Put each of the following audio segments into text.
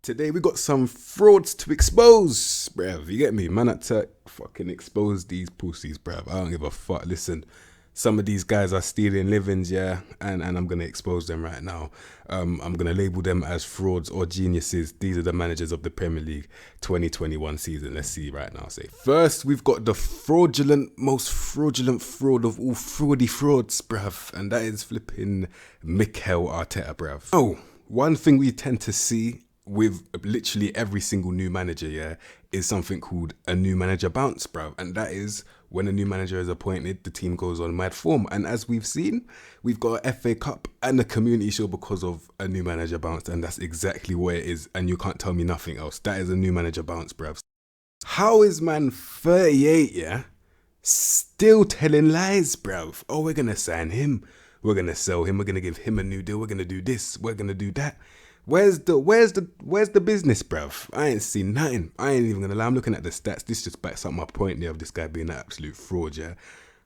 Today we got some frauds to expose, bruv. You get me? Man had to fucking expose these pussies, bruv. I don't give a fuck. Listen, some of these guys are stealing livings, yeah, and I'm gonna expose them right now. I'm gonna label them as frauds or geniuses. These are the managers of the Premier League 2021 season. Let's see right now. Say first, we've got the most fraudulent fraud of all fraudy frauds, bruv, and that is flipping Mikel Arteta, bruv. Oh, one thing we tend to see with literally every single new manager, yeah, is something called a new manager bounce, bro. And that is when a new manager is appointed, the team goes on mad form. And as we've seen, we've got a FA Cup and a Community Shield because of a new manager bounce. And that's exactly where it is. And you can't tell me nothing else. That is a new manager bounce, bruv. How is man 38, yeah, still telling lies, bruv? Oh, we're going to sign him. We're going to sell him. We're going to give him a new deal. We're going to do this. We're going to do that. Where's the business, bruv? I ain't seen nothing. I ain't even gonna lie. I'm looking at the stats. This just backs up my point there of this guy being an absolute fraud, yeah.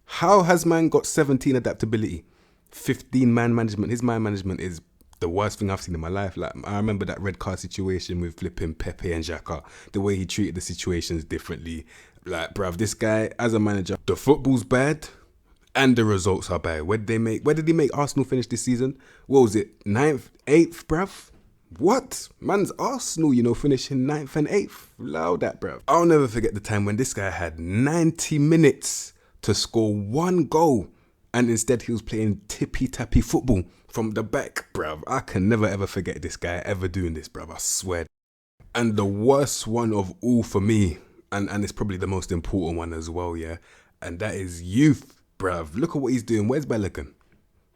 How has man got 17 adaptability, 15 man management? His man management is the worst thing I've seen in my life. Like, I remember that red card situation with flipping Pepe and Xhaka. The way he treated the situations differently. Like, bruv, this guy as a manager, the football's bad. And the results are bad. Where did he make Arsenal finish this season? What was it? 9th, 8th, bruv? What? Man's Arsenal, finishing 9th and 8th. Allow that, bruv. I'll never forget the time when this guy had 90 minutes to score one goal. And instead he was playing tippy-tappy football from the back, bruv. I can never ever forget this guy ever doing this, bruv. I swear. And the worst one of all for me, and it's probably the most important one as well, yeah. And that is youth, bruv. Look at what he's doing. Where's Balogun?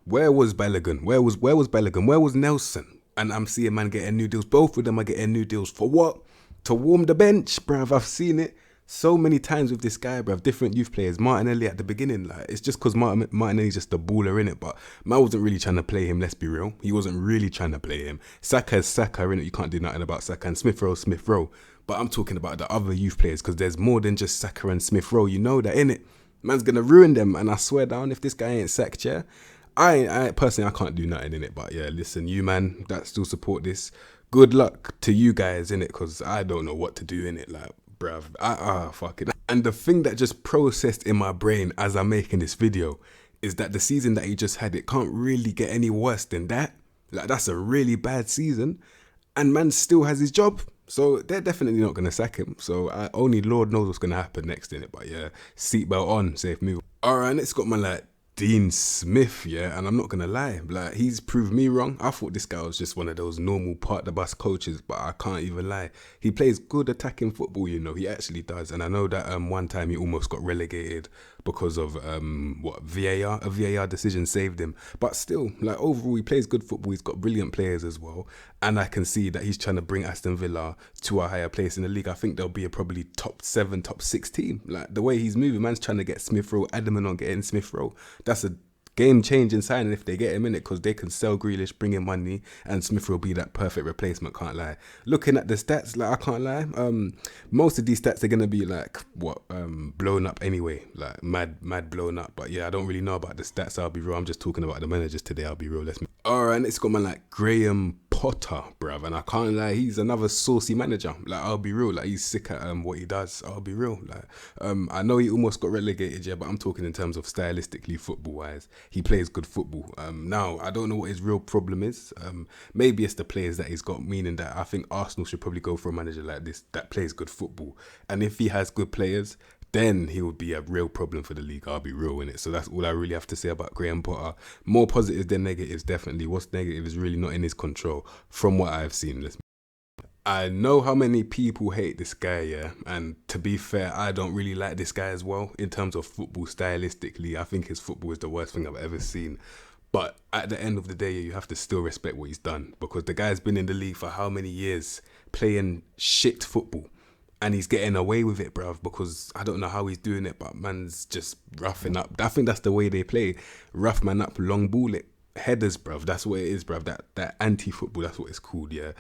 Where was Balogun? Where was Balogun? Where was Nelson? And I'm seeing man getting new deals. Both of them are getting new deals. For what? To warm the bench, bruv. I've seen it so many times with this guy, bruv. Different youth players. Martinelli at the beginning. Like, it's just because Martinelli's just a baller in it. But man wasn't really trying to play him, let's be real. He wasn't really trying to play him. Saka is Saka, innit? You can't do nothing about Saka. And Smith Rowe. But I'm talking about the other youth players because there's more than just Saka and Smith Rowe. You know that, innit? Man's going to ruin them. And I swear down, if this guy ain't sacked, yeah, I personally, I can't do nothing in it, but yeah, listen, you man that still support this, good luck to you guys in it, because I don't know what to do in it, like, bruv, fuck it. And the thing that just processed in my brain as I'm making this video is that the season that he just had, it can't really get any worse than that. Like, that's a really bad season, and man still has his job. So they're definitely not going to sack him. So only Lord knows what's going to happen next in it. But yeah, seatbelt on, safe move. All right, next got my like Dean Smith, yeah, and I'm not gonna lie, like, he's proved me wrong. I thought this guy was just one of those normal part the bus coaches, but I can't even lie. He plays good attacking football, he actually does. And I know that one time he almost got relegated because of VAR. A VAR decision saved him. But still, like, overall he plays good football. He's got brilliant players as well. And I can see that he's trying to bring Aston Villa to a higher place in the league. I think they'll be a probably top 7, top 6 team. Like, the way he's moving, man's trying to get Smith Rowe, adamant on getting Smith Rowe. That's a game-changing signing if they get him in it, because they can sell Grealish, bring in money, and Smith will be that perfect replacement, can't lie. Looking at the stats, like, I can't lie, most of these stats are going to be like, blown up anyway, like mad blown up. But yeah, I don't really know about the stats, I'll be real. I'm just talking about the managers today, I'll be real. Alright, it's got man like Graham Potter, bruv, and I can't lie, he's another saucy manager. Like, I'll be real, like, he's sick at what he does. I'll be real, like, I know he almost got relegated, yeah, but I'm talking in terms of stylistically, football wise. He plays good football. Now, I don't know what his real problem is. Maybe it's the players that he's got, meaning that I think Arsenal should probably go for a manager like this that plays good football. And if he has good players, then he would be a real problem for the league. I'll be real in it. So that's all I really have to say about Graham Potter. More positives than negatives, definitely. What's negative is really not in his control from what I've seen. I know how many people hate this guy, yeah, and to be fair, I don't really like this guy as well. In terms of football, stylistically, I think his football is the worst thing I've ever seen. But at the end of the day, you have to still respect what he's done, because the guy's been in the league for how many years playing shit football, and he's getting away with it, bruv, because I don't know how he's doing it, but man's just roughing up. I think that's the way they play. Rough man up, long ball it. headers, bruv. That's what it is, bruv. That anti-football, that's what it's called, yeah.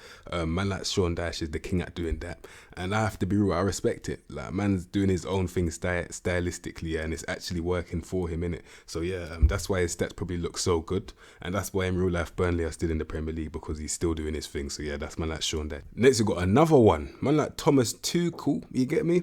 Man like Sean Dyche is the king at doing that. And I have to be real, I respect it. Like, man's doing his own thing stylistically, yeah, and it's actually working for him, innit? So, yeah, that's why his stats probably look so good. And that's why in real life, Burnley are still in the Premier League, because he's still doing his thing. So, yeah, that's man like Sean Dyche. Next, we got another one. Man like Thomas Tuchel, you get me?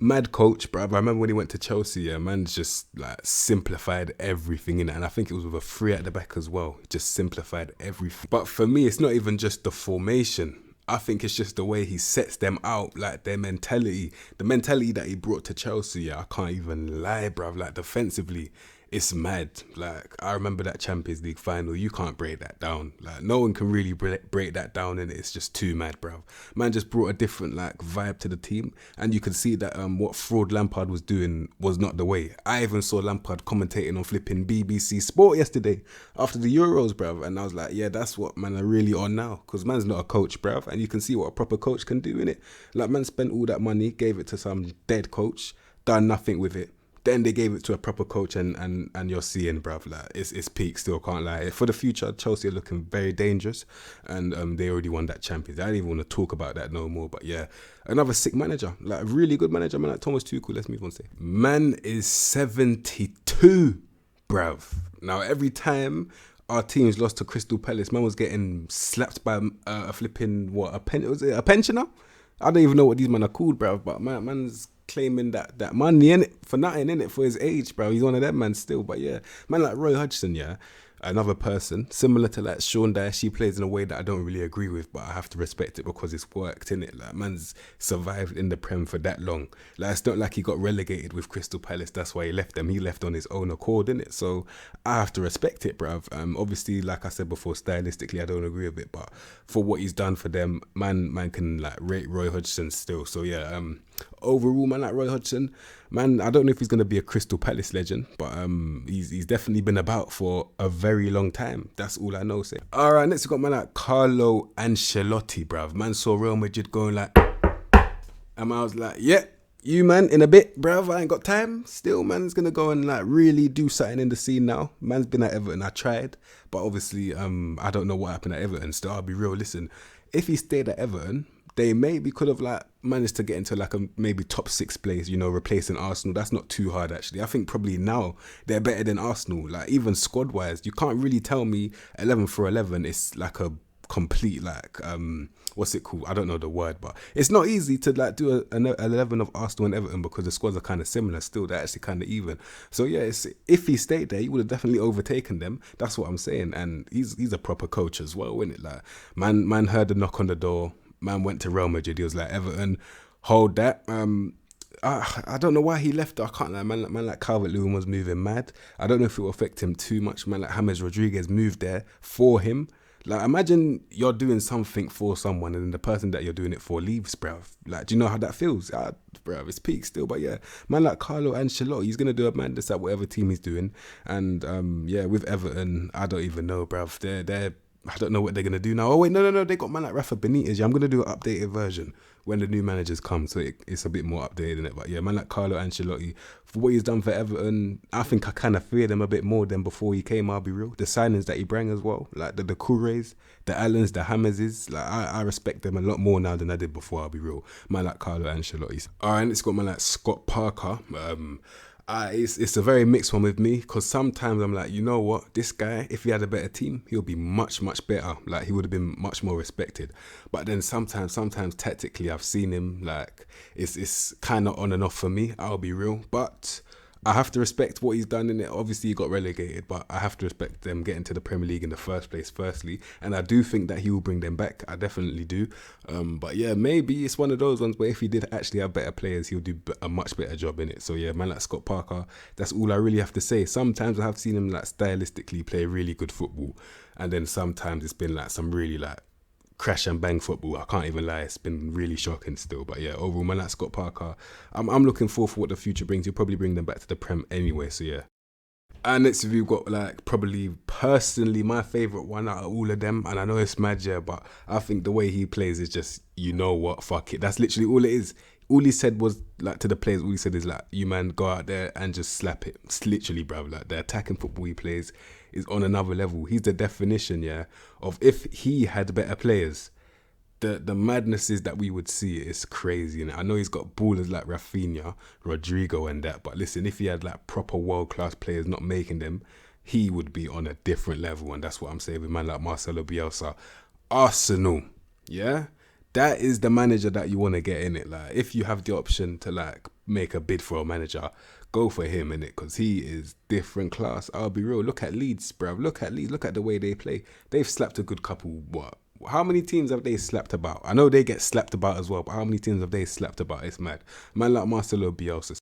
Mad coach, bruv. I remember when he went to Chelsea, yeah, man's just like simplified everything in it. And I think it was with a 3 at the back as well. Just simplified everything. But for me, it's not even just the formation. I think it's just the way he sets them out, like their mentality. The mentality that he brought to Chelsea, yeah, I can't even lie, bruv. Like defensively, it's mad. Like, I remember that Champions League final. You can't break that down. Like, no one can really break that down, and it's just too mad, bro. Man just brought a different like vibe to the team, and you could see that what fraud Lampard was doing was not the way. I even saw Lampard commentating on flipping BBC Sport yesterday after the Euros, bro, and I was like, yeah, that's what man are really on now, because man's not a coach, bro, and you can see what a proper coach can do in it. Like, man spent all that money, gave it to some dead coach, done nothing with it. Then they gave it to a proper coach, and you're seeing, bruv, like it's peak still, can't lie. For the future, Chelsea are looking very dangerous, and they already won that Champions. I don't even want to talk about that no more. But yeah, another sick manager, like a really good manager, man, like Thomas Tuchel. Let's move on. Say, man is 72, bruv. Now every time our teams lost to Crystal Palace, man was getting slapped by a flipping was it a pensioner? I don't even know what these men are called, bruv. But man's claiming that money in it for nothing in it for his age, bro. He's one of them man still. But yeah, man like Roy Hodgson, yeah, another person similar to like Sean Dyche. He plays in a way that I don't really agree with, but I have to respect it because it's worked in it. Like, man's survived in the Prem for that long. Like, it's not like he got relegated with Crystal Palace. That's why he left them. He left on his own accord, in it. So I have to respect it, bruv. Obviously, like I said before, stylistically I don't agree with it, but for what he's done for them, man can like rate Roy Hodgson still. So yeah, overall, man like Roy Hodgson, man, I don't know if he's going to be a Crystal Palace legend, but he's definitely been about for a very long time. That's all I know. Say. All right, next we got man like Carlo Ancelotti, bruv. Man saw Real Madrid going like, and I was like, yeah, you man, in a bit, bruv. I ain't got time. Still, man's going to go and like really do something in the scene now. Man's been at Everton. I tried, but obviously, I don't know what happened at Everton. Still, I'll be real. Listen, if he stayed at Everton, they maybe could have like managed to get into like a maybe top 6 place, you know, replacing Arsenal. That's not too hard actually. I think probably now they're better than Arsenal. Like, even squad wise, you can't really tell me 11 for 11 is like a complete like what's it called? I don't know the word, but it's not easy to like do an 11 of Arsenal and Everton because the squads are kind of similar still. They're actually kind of even. So yeah, if he stayed there, he would have definitely overtaken them. That's what I'm saying. And he's a proper coach as well, isn't it? Like, man heard the knock on the door. Man went to Real Madrid. He was like, Everton, hold that. I don't know why he left. I can't lie. Man like Calvert-Lewin was moving mad. I don't know if it will affect him too much. Man like James Rodriguez moved there for him. Like, imagine you're doing something for someone and then the person that you're doing it for leaves, bruv. Like, do you know how that feels? Bruv, it's peak still. But yeah, man like Carlo Ancelotti, he's going to do a madness at whatever team he's doing. And yeah, with Everton, I don't even know, bruv. They're I don't know what they're going to do now. Oh, wait, no. They got man like Rafa Benitez. Yeah, I'm going to do an updated version when the new managers come. So it's a bit more updated in it. But yeah, man like Carlo Ancelotti, for what he's done for Everton, I think I kind of feared him a bit more than before he came, I'll be real. The signings that he bring as well, like the Courays, the Allens, the Hameses, like I respect them a lot more now than I did before, I'll be real. Man like Carlo Ancelotti. All right, it's got man like Scott Parker. It's a very mixed one with me, because sometimes I'm like, you know what, this guy, if he had a better team, he'll be much better. Like, he would have been much more respected. But then sometimes tactically, I've seen him like it's kind of on and off for me, I'll be real. But I have to respect what he's done in it. Obviously, he got relegated, but I have to respect them getting to the Premier League in the first place, firstly. And I do think that he will bring them back. I definitely do. But yeah, maybe it's one of those ones where if he did actually have better players, he'll do a much better job in it. So yeah, man like Scott Parker, that's all I really have to say. Sometimes I have seen him like stylistically play really good football. And then sometimes it's been like some really like crash and bang football. I can't even lie, it's been really shocking still. But yeah, overall, man like Scott Parker, I'm looking forward for what the future brings. He'll probably bring them back to the Prem anyway, so yeah. And next we've got like probably personally my favourite one out of all of them, and I know it's mad, yeah, but I think the way he plays is just, you know what, fuck it, that's literally all it is. all he said was like to the players. All he said is like, "You man, go out there and just slap it." It's literally, bro. Like the attacking football he plays is on another level. He's the definition, yeah, of if he had better players. The madnesses that we would see is crazy. And I know he's got ballers like Rafinha, Rodrigo, and that. But listen, if he had like proper world class players not making them, he would be on a different level. And that's what I'm saying with man like Marcelo Bielsa. Arsenal, yeah, that is the manager that you want to get in it. Like, if you have the option to like make a bid for a manager, go for him in it, because he is different class. I'll be real. Look at Leeds, bruv. Look at Leeds. Look at the way they play. They've slapped a good couple. What? How many teams have they slapped about? I know they get slapped about as well, but how many teams have they slapped about? It's mad. Man like Marcelo Bielsa.